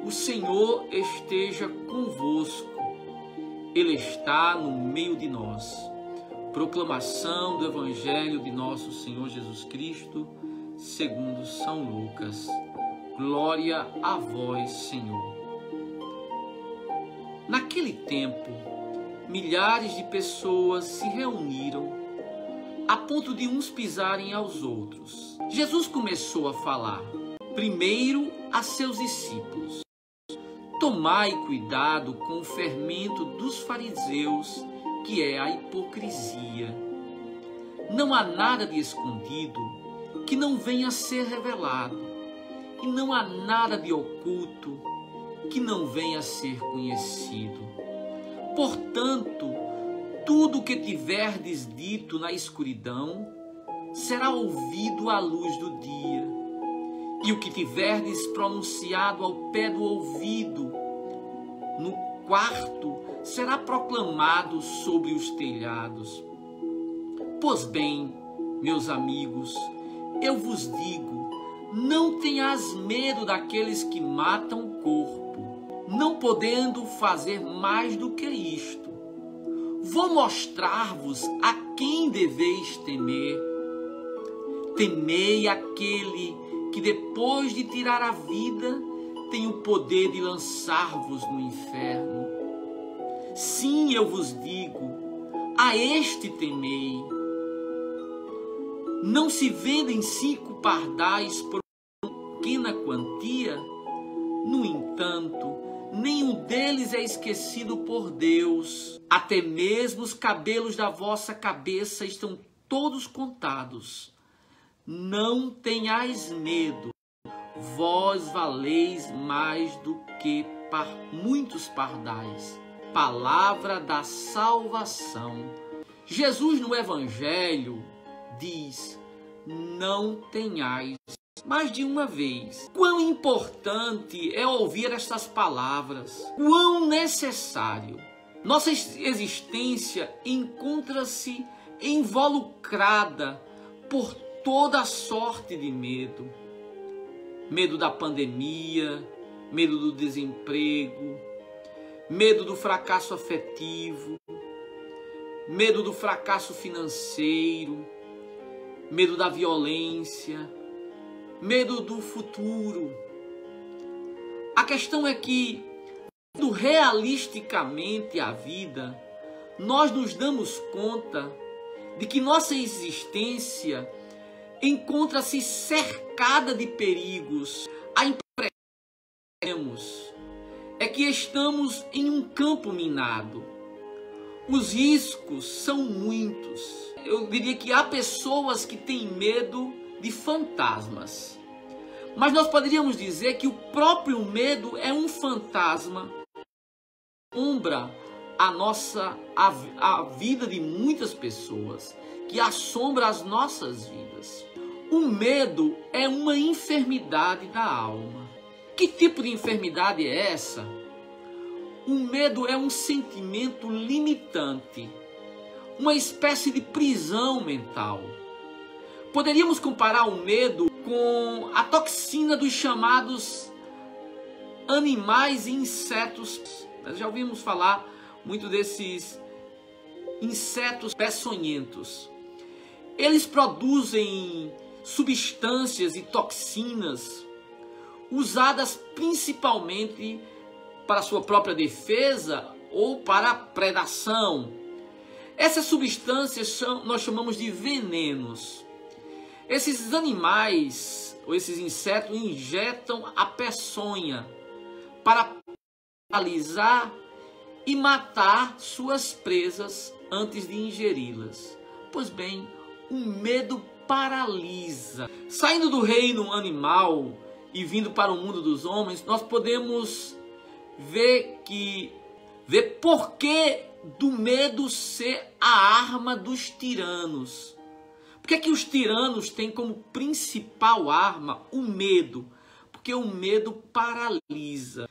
O Senhor esteja convosco, Ele está no meio de nós. Proclamação do Evangelho de nosso Senhor Jesus Cristo, segundo São Lucas. Glória a vós, Senhor. Naquele tempo, milhares de pessoas se reuniram a ponto de uns pisarem aos outros. Jesus começou a falar, primeiro a seus discípulos: tomai cuidado com o fermento dos fariseus, que é a hipocrisia. Não há nada de escondido que não venha a ser revelado, e não há nada de oculto que não venha a ser conhecido. Portanto, tudo o que tiverdes dito na escuridão será ouvido à luz do dia, e o que tiverdes pronunciado ao pé do ouvido no quarto será proclamado sobre os telhados. Pois bem, meus amigos, eu vos digo, não tenhas medo daqueles que matam o corpo, não podendo fazer mais do que isto. Vou mostrar-vos a quem deveis temer. Temei aquele que depois de tirar a vida tem o poder de lançar-vos no inferno. Sim, eu vos digo, a este temei. Não se vendem 5 pardais por uma pequena quantia? No entanto, nenhum deles é esquecido por Deus. Até mesmo os cabelos da vossa cabeça estão todos contados. Não tenhais medo, vós valeis mais do que muitos pardais. Palavra da salvação. Jesus no Evangelho diz, não tenhais, mais de uma vez. Quão importante é ouvir estas palavras, quão necessário. Nossa existência encontra-se involucrada por toda sorte de medo. Medo da pandemia, medo do desemprego, medo do fracasso afetivo, medo do fracasso financeiro, medo da violência, medo do futuro. A questão é que, vendo realisticamente a vida, nós nos damos conta de que nossa existência encontra-se cercada de perigos. A impressão que temos é que estamos em um campo minado. Os riscos são muitos. Eu diria que há pessoas que têm medo de fantasmas. Mas nós poderíamos dizer que o próprio medo é um fantasma que assombra a vida de muitas pessoas, que assombra as nossas vidas. O medo é uma enfermidade da alma. Que tipo de enfermidade é essa? O medo é um sentimento limitante, uma espécie de prisão mental. Poderíamos comparar o medo com a toxina dos chamados animais e insetos. Nós já ouvimos falar muito desses insetos peçonhentos. Eles produzem substâncias e toxinas usadas principalmente para sua própria defesa ou para a predação. Essas substâncias nós chamamos de venenos. Esses animais ou esses insetos injetam a peçonha para paralisar e matar suas presas antes de ingeri-las. Pois bem, o medo paralisa. Saindo do reino animal e vindo para o mundo dos homens, nós podemos ver por que do medo ser a arma dos tiranos. Por que os tiranos têm como principal arma o medo? Porque o medo paralisa.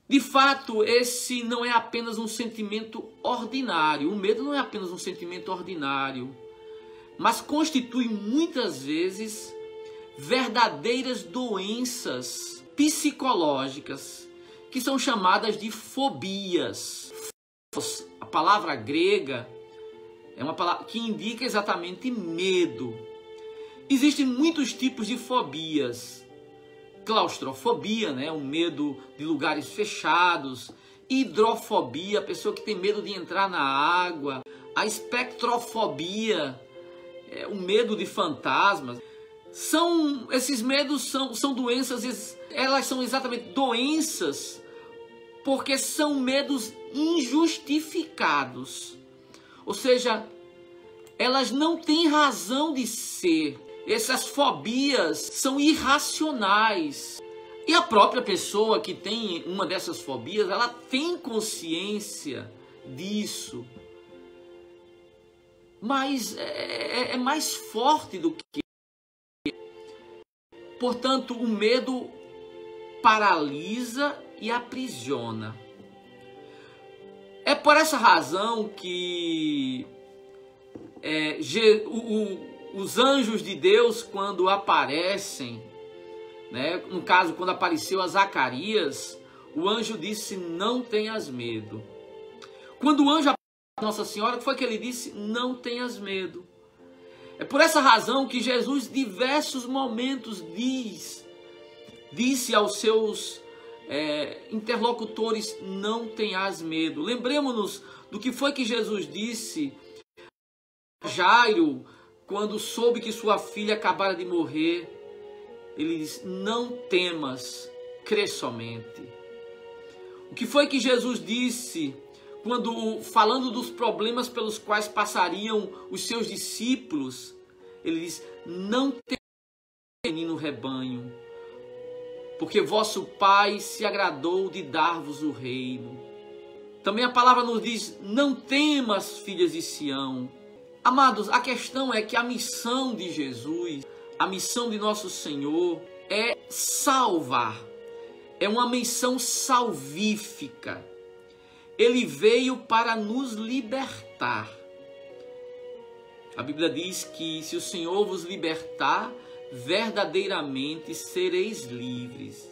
De fato, esse não é apenas um sentimento ordinário. O medo não é apenas um sentimento ordinário, mas constitui muitas vezes verdadeiras doenças psicológicas que são chamadas de fobias. A palavra grega é uma palavra que indica exatamente medo. Existem muitos tipos de fobias. Claustrofobia, né? O medo de lugares fechados. Hidrofobia, a pessoa que tem medo de entrar na água. A espectrofobia, o medo de fantasmas. Esses medos são doenças, elas são exatamente doenças porque são medos injustificados. Ou seja, elas não têm razão de ser. Essas fobias são irracionais. E a própria pessoa que tem uma dessas fobias, ela tem consciência disso. Mas é mais forte do que... Portanto, o medo paralisa e aprisiona. É por essa razão que os anjos de Deus, quando aparecem, né, no caso, quando apareceu a Zacarias, o anjo disse: não tenhas medo. Quando o anjo apareceu a Nossa Senhora, o que foi que ele disse? Não tenhas medo. É por essa razão que Jesus, em diversos momentos, disse aos seus interlocutores: não tenhas medo. Lembremos-nos do que foi que Jesus disse a Jairo, quando soube que sua filha acabara de morrer. Ele disse: não temas, crê somente. O que foi que Jesus disse quando, falando dos problemas pelos quais passariam os seus discípulos? Ele diz: não temas no rebanho, porque vosso Pai se agradou de dar-vos o reino. Também a palavra nos diz: não temas, filhas de Sião. Amados, a questão é que a missão de Jesus, a missão de nosso Senhor é salvar. É uma missão salvífica. Ele veio para nos libertar. A Bíblia diz que se o Senhor vos libertar, verdadeiramente sereis livres.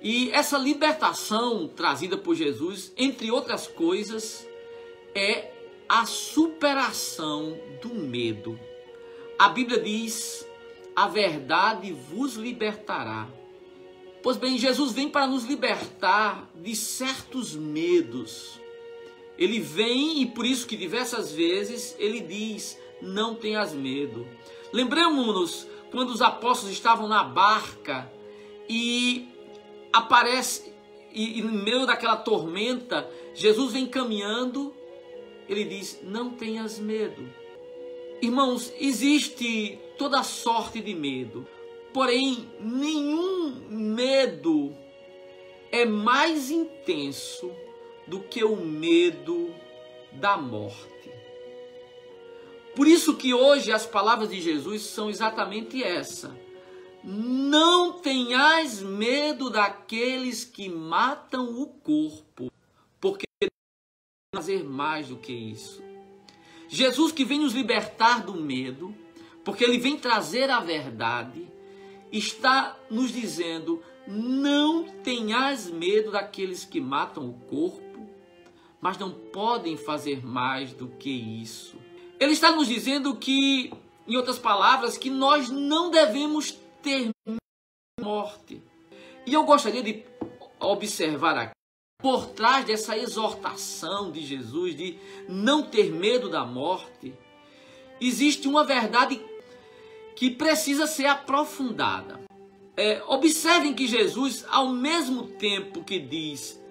E essa libertação trazida por Jesus, entre outras coisas, é a superação do medo. A Bíblia diz: a verdade vos libertará. Pois bem, Jesus vem para nos libertar de certos medos. Ele vem, e por isso que diversas vezes ele diz: não tenhas medo. Lembramos-nos quando os apóstolos estavam na barca e aparece, e no meio daquela tormenta, Jesus vem caminhando. Ele diz: não tenhas medo. Irmãos, existe toda sorte de medo. Porém, nenhum medo é mais intenso do que o medo da morte. Por isso que hoje as palavras de Jesus são exatamente essa: não tenhais medo daqueles que matam o corpo, porque fazer mais do que isso. Jesus, que vem nos libertar do medo, porque ele vem trazer a verdade, está nos dizendo: não tenhas medo daqueles que matam o corpo, mas não podem fazer mais do que isso. Ele está nos dizendo que, em outras palavras, que nós não devemos ter medo da morte. E eu gostaria de observar aqui, por trás dessa exortação de Jesus de não ter medo da morte, existe uma verdade que precisa ser aprofundada. Observem que Jesus, ao mesmo tempo que diz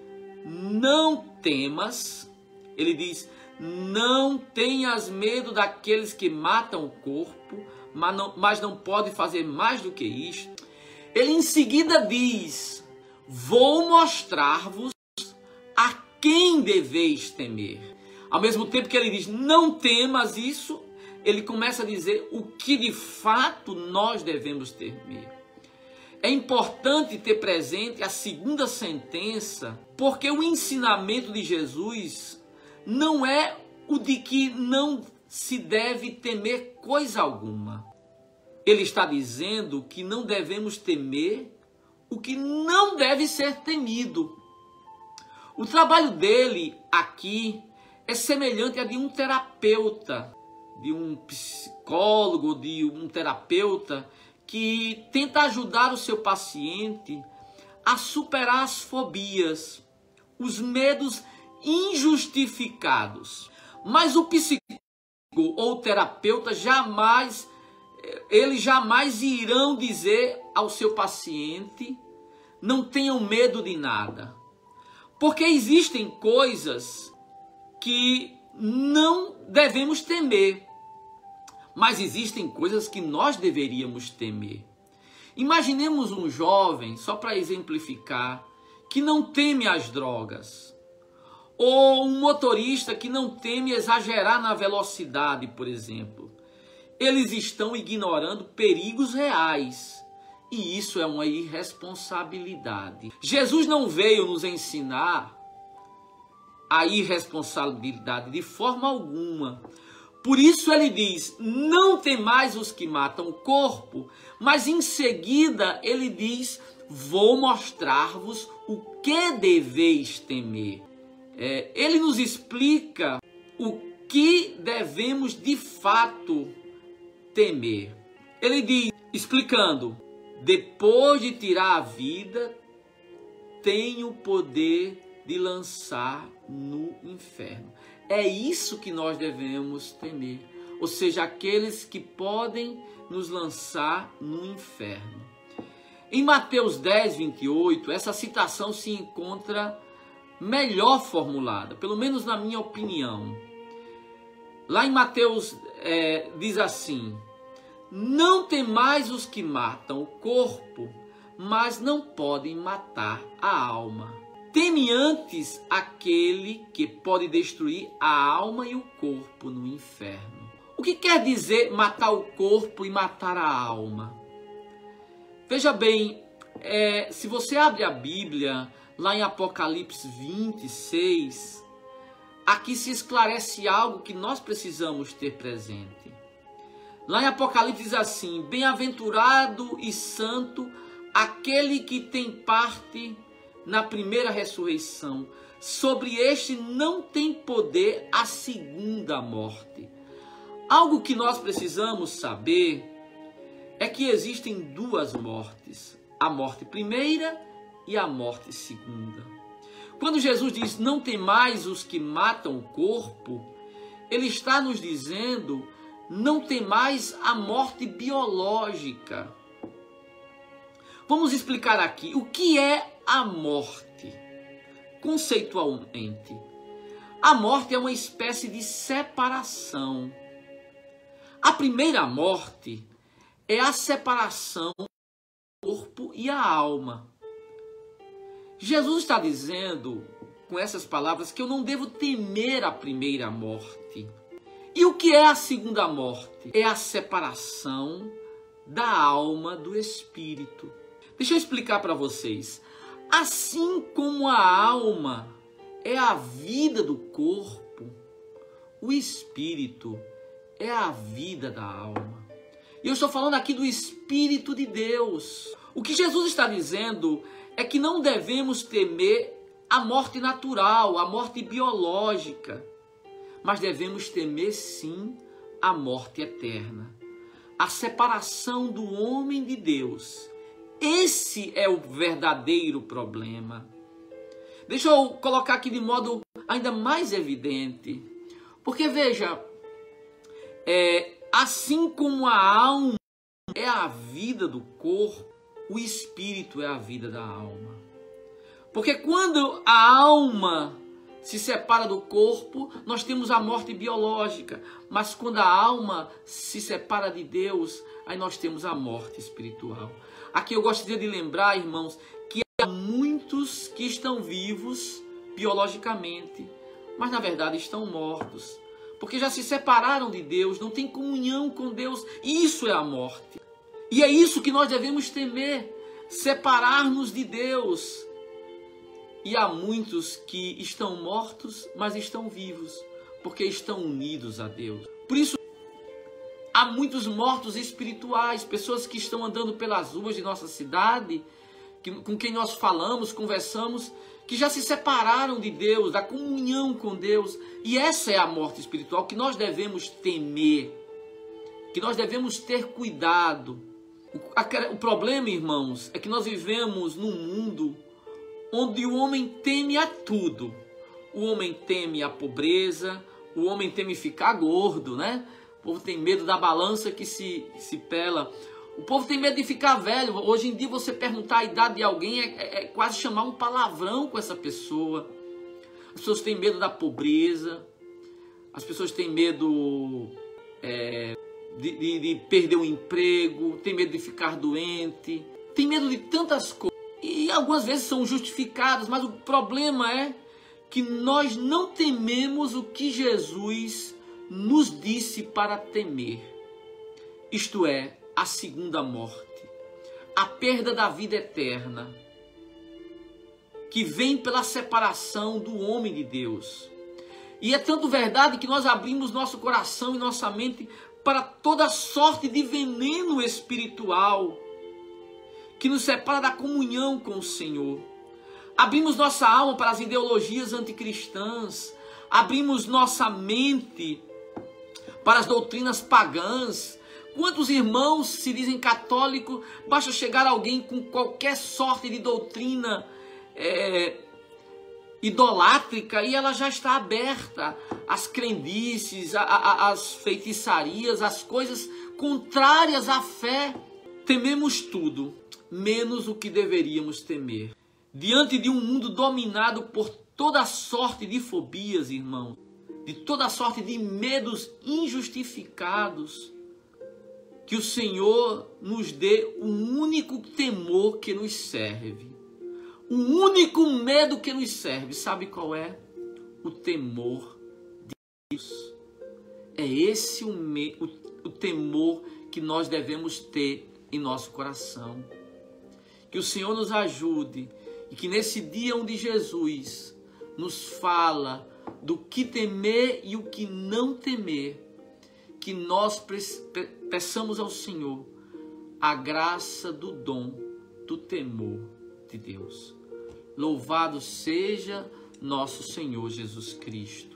não temas, ele diz: não tenhas medo daqueles que matam o corpo, mas não pode fazer mais do que isto. Ele em seguida diz: vou mostrar-vos a quem deveis temer. Ao mesmo tempo que ele diz não temas isso, ele começa a dizer o que de fato nós devemos temer. É importante ter presente a segunda sentença, porque o ensinamento de Jesus não é o de que não se deve temer coisa alguma. Ele está dizendo que não devemos temer o que não deve ser temido. O trabalho dele aqui é semelhante a de um terapeuta, de um psicólogo, de um terapeuta que tenta ajudar o seu paciente a superar as fobias, os medos injustificados. Mas o psicólogo ou o terapeuta jamais irão dizer ao seu paciente: não tenham medo de nada. Porque existem coisas que não devemos temer, mas existem coisas que nós deveríamos temer. Imaginemos um jovem, só para exemplificar, que não teme as drogas. Ou um motorista que não teme exagerar na velocidade, por exemplo. Eles estão ignorando perigos reais. E isso é uma irresponsabilidade. Jesus não veio nos ensinar a irresponsabilidade de forma alguma. Por isso ele diz: não temais os que matam o corpo, mas em seguida ele diz: vou mostrar-vos o que deveis temer. Ele nos explica o que devemos de fato temer. Ele diz, explicando: depois de tirar a vida, tem o poder de lançar no inferno. É isso que nós devemos temer. Ou seja, aqueles que podem nos lançar no inferno. Em Mateus 10, 28, essa citação se encontra melhor formulada, pelo menos na minha opinião. Lá em Mateus diz assim: não temais os que matam o corpo, mas não podem matar a alma. Teme antes aquele que pode destruir a alma e o corpo no inferno. O que quer dizer matar o corpo e matar a alma? Veja bem, se você abre a Bíblia, lá em Apocalipse 26, aqui se esclarece algo que nós precisamos ter presente. Lá em Apocalipse diz assim: bem-aventurado e santo aquele que tem parte na primeira ressurreição. Sobre este não tem poder a segunda morte. Algo que nós precisamos saber é que existem duas mortes: a morte primeira e a morte segunda. Quando Jesus diz: não temais os que matam o corpo, ele está nos dizendo: não temais a morte biológica. Vamos explicar aqui o que é a morte. Conceitualmente, a morte é uma espécie de separação. A primeira morte é a separação do corpo e a alma. Jesus está dizendo com essas palavras que eu não devo temer a primeira morte. E o que é a segunda morte? É a separação da alma do espírito. Deixa eu explicar para vocês. Assim como a alma é a vida do corpo, o espírito é a vida da alma. E eu estou falando aqui do Espírito de Deus. O que Jesus está dizendo é que não devemos temer a morte natural, a morte biológica, mas devemos temer sim a morte eterna, a separação do homem de Deus. Esse é o verdadeiro problema. Deixa eu colocar aqui de modo ainda mais evidente, porque veja, assim como a alma é a vida do corpo, o espírito é a vida da alma. Porque quando a alma se separa do corpo, nós temos a morte biológica. Mas quando a alma se separa de Deus, aí nós temos a morte espiritual. Aqui eu gostaria de lembrar, irmãos, que há muitos que estão vivos biologicamente, mas na verdade estão mortos. Porque já se separaram de Deus, não têm comunhão com Deus. Isso é a morte. E é isso que nós devemos temer, separar-nos de Deus. E há muitos que estão mortos, mas estão vivos, porque estão unidos a Deus. Por isso, há muitos mortos espirituais, pessoas que estão andando pelas ruas de nossa cidade, com quem nós falamos, conversamos, que já se separaram de Deus, da comunhão com Deus. E essa é a morte espiritual que nós devemos temer, que nós devemos ter cuidado. O problema, irmãos, é que nós vivemos num mundo onde o homem teme a tudo. O homem teme a pobreza, o homem teme ficar gordo, né? O povo tem medo da balança que se pela. O povo tem medo de ficar velho. Hoje em dia, você perguntar a idade de alguém é quase chamar um palavrão com essa pessoa. As pessoas têm medo da pobreza. As pessoas têm medo de perder o emprego. Tem medo de ficar doente. Tem medo de tantas coisas. E algumas vezes são justificadas. Mas o problema é que nós não tememos o que Jesus nos disse para temer. Isto é, a segunda morte, a perda da vida eterna, que vem pela separação do homem de Deus. E é tanto verdade que nós abrimos nosso coração e nossa mente para toda sorte de veneno espiritual, que nos separa da comunhão com o Senhor. Abrimos nossa alma para as ideologias anticristãs, abrimos nossa mente para as doutrinas pagãs. Quantos irmãos se dizem católicos, basta chegar alguém com qualquer sorte de doutrina idolátrica e ela já está aberta às crendices, às feitiçarias, às coisas contrárias à fé. Tememos tudo, menos o que deveríamos temer. Diante de um mundo dominado por toda sorte de fobias, irmãos, de toda sorte de medos injustificados, que o Senhor nos dê o único temor que nos serve. O único medo que nos serve. Sabe qual é? O temor de Deus. É esse o temor que nós devemos ter em nosso coração. Que o Senhor nos ajude e que nesse dia onde Jesus nos fala do que temer e o que não temer, que nós peçamos ao Senhor a graça do dom do temor de Deus. Louvado seja nosso Senhor Jesus Cristo.